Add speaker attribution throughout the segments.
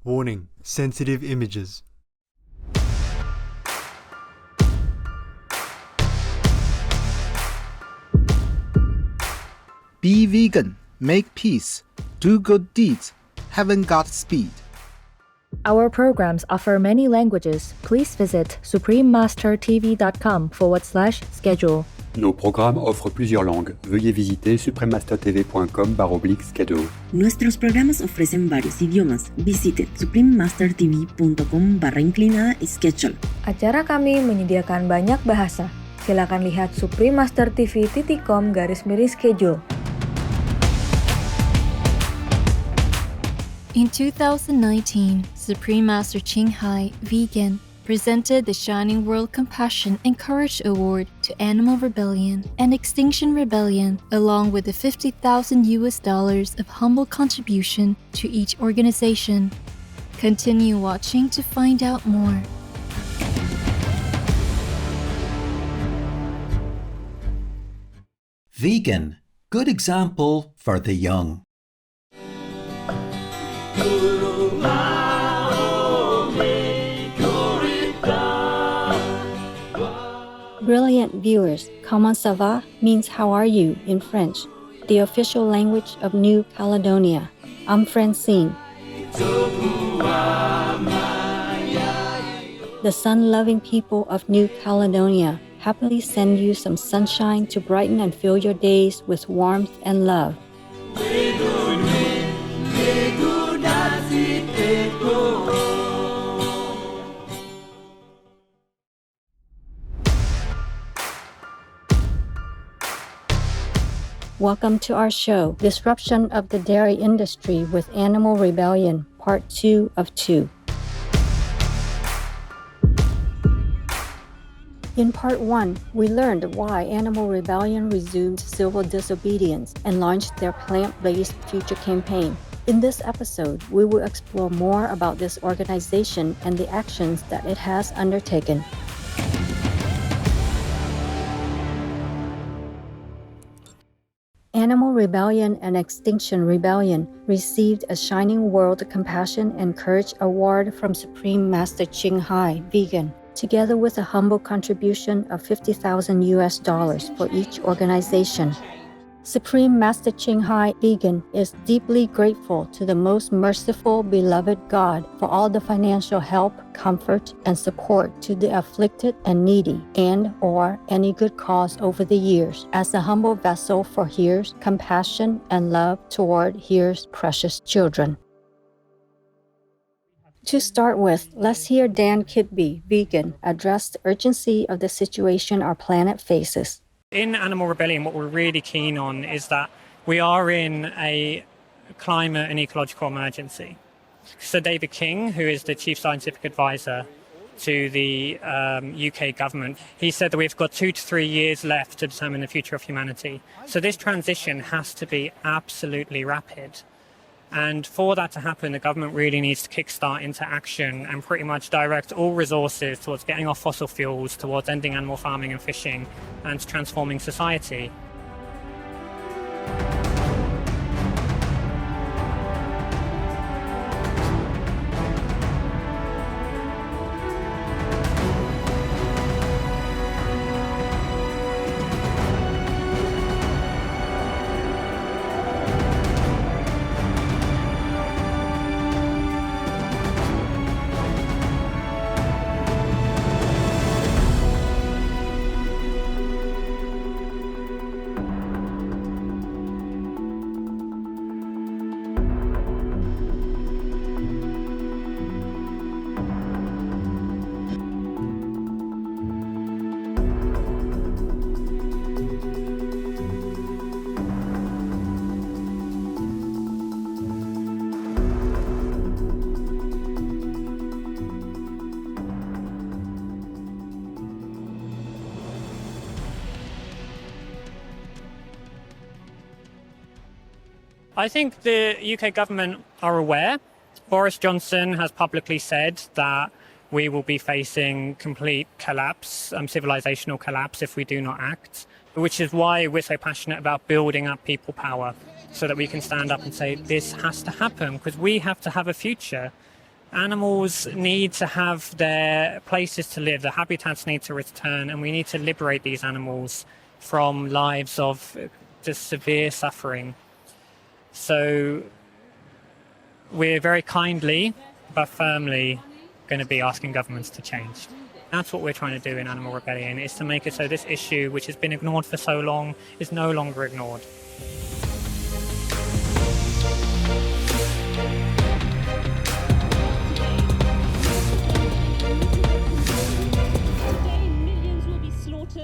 Speaker 1: Warning: sensitive images.
Speaker 2: Be vegan, make peace, do good deeds, haven't got speed.
Speaker 3: Our programs offer many languages. Please visit suprememastertv.com/schedule.
Speaker 4: Nos programmes offrent plusieurs langues. Veuillez visiter suprememastertv.com/schedule.
Speaker 5: Nuestros programas ofrecen varios idiomas. Visite suprememastertv.com/schedule.
Speaker 3: Acara kami menyediakan banyak bahasa. Silakan lihat suprememastertv.com/schedule.
Speaker 6: In 2019, Supreme Master Ching Hai, Vegan, presented the Shining World Compassion and Courage Award to Animal Rebellion and Extinction Rebellion, along with the $50,000 of humble contribution to each organization. Continue watching to find out more.
Speaker 7: Vegan, good example for the young.
Speaker 8: Brilliant viewers, comment ça va means how are you in French, the official language of New Caledonia. I'm Francine. The sun-loving people of New Caledonia happily send you some sunshine to brighten and fill your days with warmth and love. Welcome to our show, Disruption of the Dairy Industry with Animal Rebellion, Part 2 of 2. In Part 1, we learned why Animal Rebellion resumed civil disobedience and launched their plant-based future campaign. In this episode, we will explore more about this organization and the actions that it has undertaken. Animal Rebellion and Extinction Rebellion received a Shining World Compassion and Courage Award from Supreme Master Ching Hai, Vegan, together with a humble contribution of $50,000 for each organization. Supreme Master Ching Hai, Vegan, is deeply grateful to the most merciful, beloved God for all the financial help, comfort, and support to the afflicted and needy and/or any good cause over the years as a humble vessel for Here's compassion and love toward Here's precious children. To start with, let's hear Dan Kidby, Vegan, address the urgency of the situation our planet faces.
Speaker 9: In Animal Rebellion, what we're really keen on is that we are in a climate and ecological emergency. Sir David King, who is the Chief Scientific Advisor to the UK government, he said that we've got 2 to 3 years left to determine the future of humanity. So this transition has to be absolutely rapid. And for that to happen, the government really needs to kickstart into action and pretty much direct all resources towards getting off fossil fuels, towards ending animal farming and fishing, and transforming society. I think the UK government are aware. Boris Johnson has publicly said that we will be facing complete collapse, civilizational collapse, if we do not act, which is why we're so passionate about building up people power so that we can stand up and say this has to happen because we have to have a future. Animals need to have their places to live, their habitats need to return, and we need to liberate these animals from lives of just severe suffering. So we're very kindly but firmly going to be asking governments to change. That's what we're trying to do in Animal Rebellion, is to make it so this issue, which has been ignored for so long, is no longer ignored.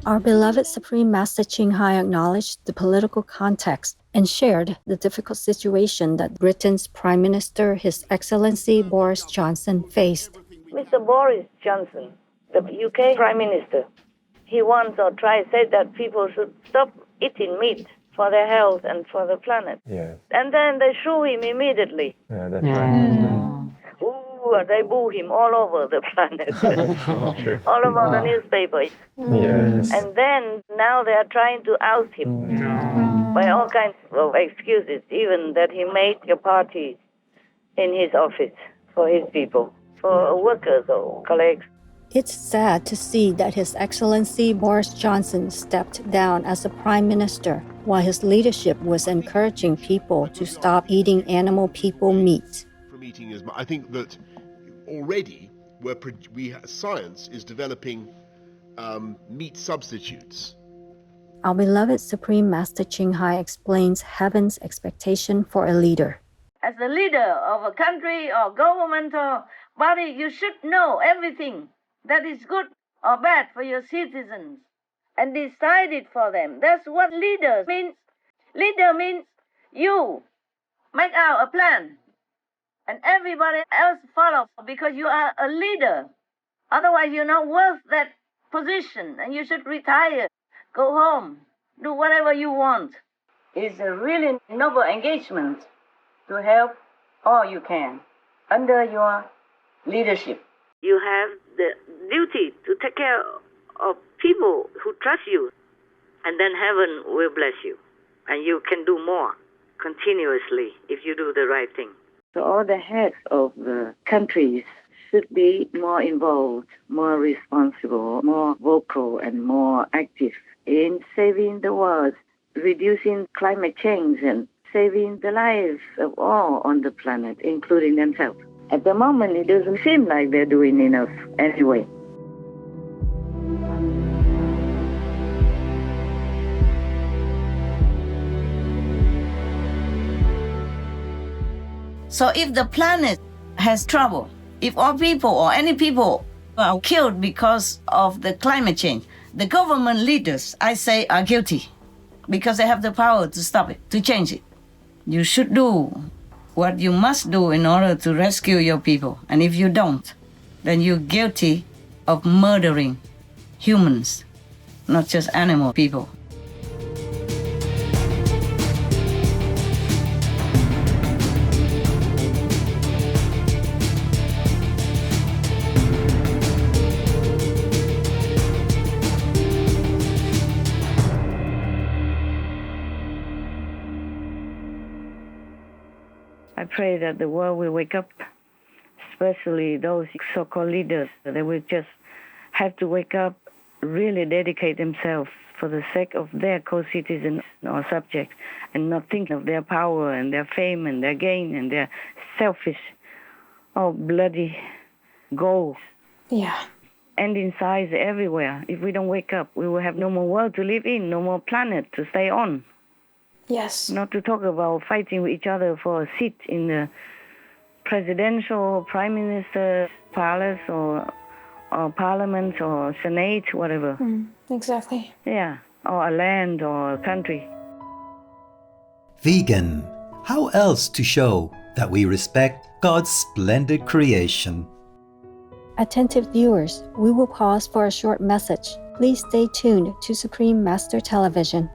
Speaker 8: Our beloved Supreme Master Ching Hai acknowledged the political context and shared the difficult situation that Britain's Prime Minister, His Excellency Boris Johnson, faced.
Speaker 10: Mr. Boris Johnson, the UK Prime Minister, he once or twice said that people should stop eating meat for their health and for the planet.
Speaker 11: Yes.
Speaker 10: And then they shoo him immediately.
Speaker 11: Yeah, that's right.
Speaker 10: Ooh, they boo him all over the planet, all over the newspaper.
Speaker 11: Yes.
Speaker 10: And then now they are trying to oust him by all kinds of excuses, even that he made a party in his office for his people, for workers or colleagues.
Speaker 8: It's sad to see that His Excellency Boris Johnson stepped down as a Prime Minister while his leadership was encouraging people to stop eating animal people meat.
Speaker 12: From eating as much, I think that already science is developing meat substitutes.
Speaker 8: Our beloved Supreme Master Ching Hai explains heaven's expectation for a leader.
Speaker 10: As a leader of a country or governmental body, you should know everything that is good or bad for your citizens and decide it for them. That's what leader means. Leader means you make out a plan and everybody else follow because you are a leader. Otherwise, you're not worth that position and you should retire, go home, do whatever you want. It's a really noble engagement to help all you can under your leadership. You have the duty to take care of people who trust you, and then heaven will bless you, and you can do more continuously if you do the right thing. So all the heads of the countries should be more involved, more responsible, more vocal, and more active in saving the world, reducing climate change, and saving the lives of all on the planet, including themselves. At the moment, it doesn't seem like they're doing enough anyway. So if the planet has trouble, if all people or any people are killed because of the climate change, the government leaders, I say, are guilty because they have the power to stop it, to change it. You should do what you must do in order to rescue your people. And if you don't, then you're guilty of murdering humans, not just animal people. I pray that the world will wake up, especially those so-called leaders. They will just have to wake up, really dedicate themselves for the sake of their co-citizens or subjects, and not think of their power and their fame and their gain and their selfish, bloody goals.
Speaker 13: Yeah.
Speaker 10: Ending size everywhere. If we don't wake up, we will have no more world to live in, no more planet to stay on.
Speaker 13: Yes.
Speaker 10: Not to talk about fighting with each other for a seat in the presidential, prime minister palace or parliament or senate, whatever.
Speaker 13: Exactly.
Speaker 10: Yeah, or a land or a country.
Speaker 7: Vegan. How else to show that we respect God's splendid creation?
Speaker 8: Attentive viewers, we will pause for a short message. Please stay tuned to Supreme Master Television.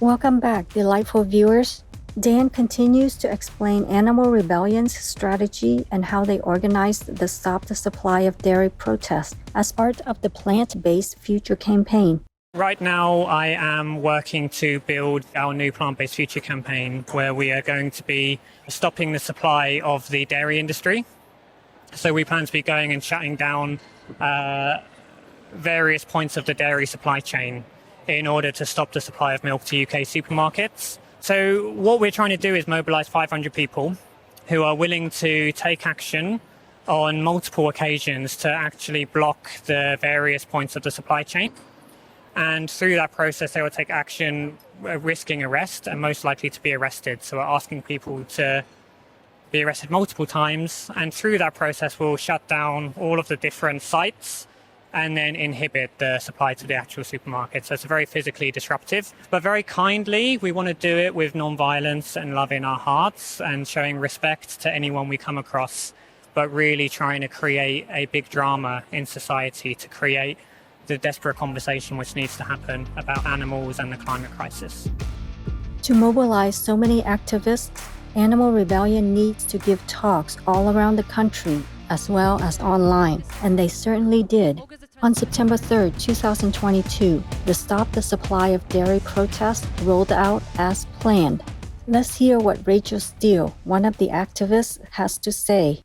Speaker 8: Welcome back, delightful viewers. Dan continues to explain Animal Rebellion's strategy and how they organized the Stop the Supply of Dairy protest as part of the Plant-Based Future campaign.
Speaker 9: Right now, I am working to build our new plant-based future campaign, where we are going to be stopping the supply of the dairy industry. So we plan to be going and shutting down various points of the dairy supply chain in order to stop the supply of milk to UK supermarkets. So what we're trying to do is mobilize 500 people who are willing to take action on multiple occasions to actually block the various points of the supply chain. And through that process, they will take action, risking arrest and most likely to be arrested. So we're asking people to be arrested multiple times. And through that process, we'll shut down all of the different sites and then inhibit the supply to the actual supermarket. So it's very physically disruptive, but very kindly. We want to do it with non-violence and love in our hearts and showing respect to anyone we come across, but really trying to create a big drama in society to create the desperate conversation which needs to happen about animals and the climate crisis.
Speaker 8: To mobilize so many activists, Animal Rebellion needs to give talks all around the country as well as online, and they certainly did. On September 3, 2022, the Stop the Supply of Dairy protest rolled out as planned. Let's hear what Rachel Steele, one of the activists, has to say.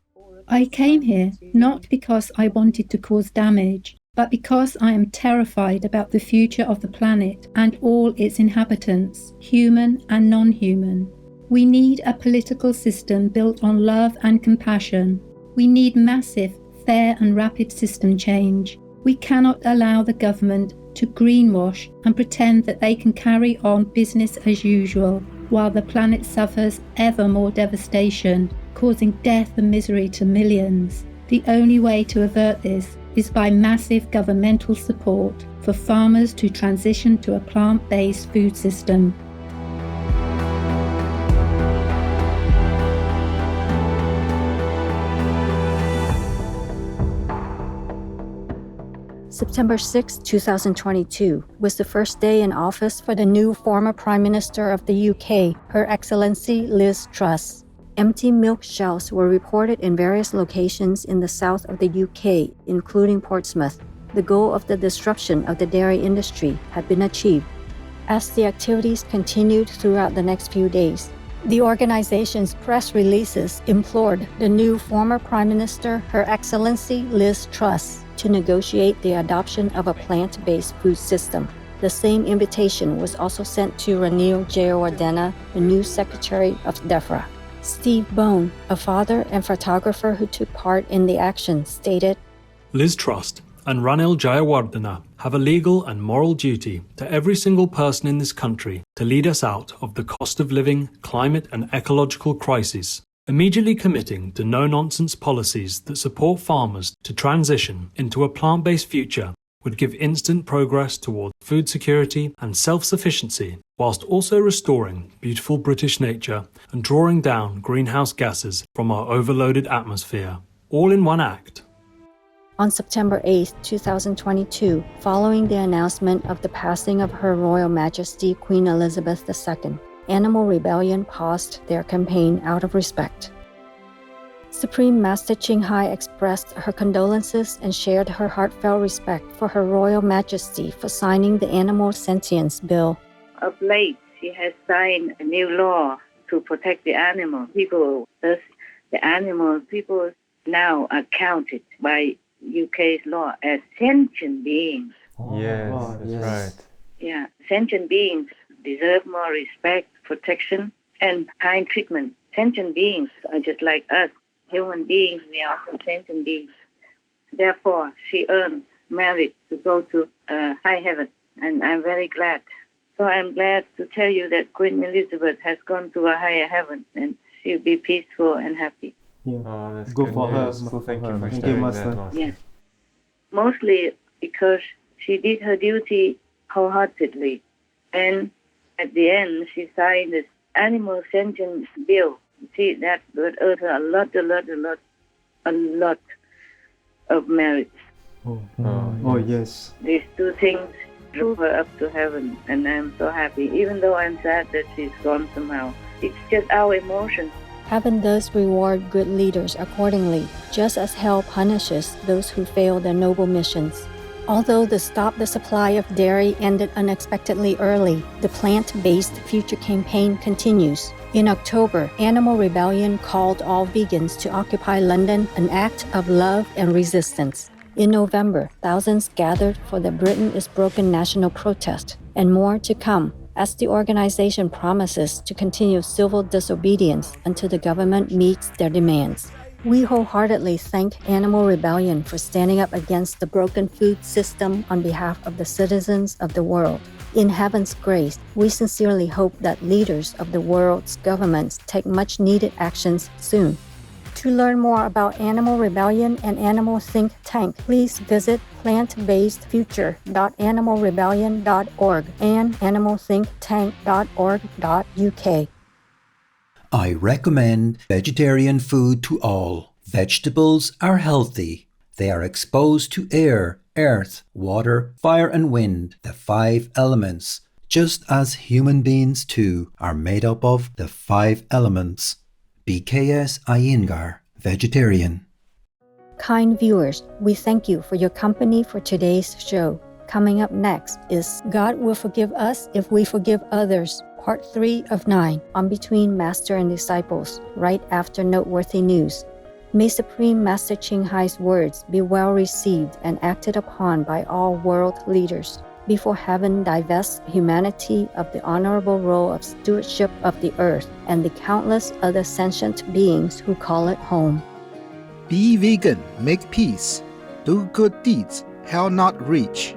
Speaker 14: I came here not because I wanted to cause damage, but because I am terrified about the future of the planet and all its inhabitants, human and non-human. We need a political system built on love and compassion. We need massive, fair and rapid system change. We cannot allow the government to greenwash and pretend that they can carry on business as usual while the planet suffers ever more devastation, causing death and misery to millions. The only way to avert this is by massive governmental support for farmers to transition to a plant-based food system.
Speaker 8: September 6, 2022 was the first day in office for the new former Prime Minister of the UK, Her Excellency Liz Truss. Empty milk shelves were reported in various locations in the south of the UK, including Portsmouth. The goal of the disruption of the dairy industry had been achieved. As the activities continued throughout the next few days, the organization's press releases implored the new former Prime Minister, Her Excellency Liz Truss, to negotiate the adoption of a plant-based food system. The same invitation was also sent to Ranil Jayawardena, the new Secretary of DEFRA. Steve Bone, a father and photographer who took part in the action, stated,
Speaker 15: Liz Truss and Ranil Jayawardena have a legal and moral duty to every single person in this country to lead us out of the cost of living, climate and ecological crisis, immediately committing to no-nonsense policies that support farmers to transition into a plant-based future would give instant progress toward food security and self-sufficiency, whilst also restoring beautiful British nature and drawing down greenhouse gases from our overloaded atmosphere, all in one act.
Speaker 8: On September 8, 2022, following the announcement of the passing of Her Royal Majesty Queen Elizabeth II, Animal Rebellion paused their campaign out of respect. Supreme Master Ching Hai expressed her condolences and shared her heartfelt respect for Her Royal Majesty for signing the Animal Sentience Bill.
Speaker 10: Of late, she has signed a new law to protect the animal people. Thus, the animal people now are counted by UK's law as sentient beings.
Speaker 11: Yes, that's right.
Speaker 10: Yeah, sentient beings deserve more respect, protection, and kind treatment. Sentient beings are just like us. Human beings, we are also sentient beings. Therefore, she earned merit to go to high heaven, and I'm very glad. So I'm glad to tell you that Queen Elizabeth has gone to a higher heaven, and she'll be peaceful and happy.
Speaker 11: Yeah. Oh, that's good for her. So thank you for sharing that, Master.
Speaker 10: Yes. Mostly because she did her duty wholeheartedly. And at the end, she signed this animal sentence bill. See, that would earn her a lot of merit.
Speaker 11: Oh, yes.
Speaker 10: These two things drove her up to heaven, and I'm so happy, even though I'm sad that she's gone somehow. It's just our emotions.
Speaker 8: Heaven does reward good leaders accordingly, just as hell punishes those who fail their noble missions. Although the Stop the Supply of Dairy ended unexpectedly early, the plant-based future campaign continues. In October, Animal Rebellion called all vegans to occupy London, an act of love and resistance. In November, thousands gathered for the Britain is Broken national protest, and more to come, as the organization promises to continue civil disobedience until the government meets their demands. We wholeheartedly thank Animal Rebellion for standing up against the broken food system on behalf of the citizens of the world. In Heaven's grace, we sincerely hope that leaders of the world's governments take much needed actions soon. To learn more about Animal Rebellion and Animal Think Tank, please visit plantbasedfuture.animalrebellion.org and animalthinktank.org.uk.
Speaker 7: I recommend vegetarian food to all. Vegetables are healthy. They are exposed to air, earth, water, fire and wind, the 5 elements, just as human beings too are made up of the 5 elements. BKS Iyengar, vegetarian.
Speaker 8: Kind viewers, we thank you for your company for today's show. Coming up next is God Will Forgive Us If We Forgive Others, Part 3 of 9 on Between Master and Disciples, right after noteworthy news. May Supreme Master Ching Hai's words be well received and acted upon by all world leaders before heaven divests humanity of the honorable role of stewardship of the earth and the countless other sentient beings who call it home.
Speaker 2: Be vegan, make peace. Do good deeds, hell not reach.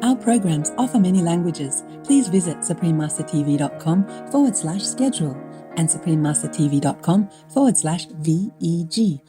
Speaker 16: Our programs offer many languages. Please visit suprememastertv.com/schedule and suprememastertv.com/VEG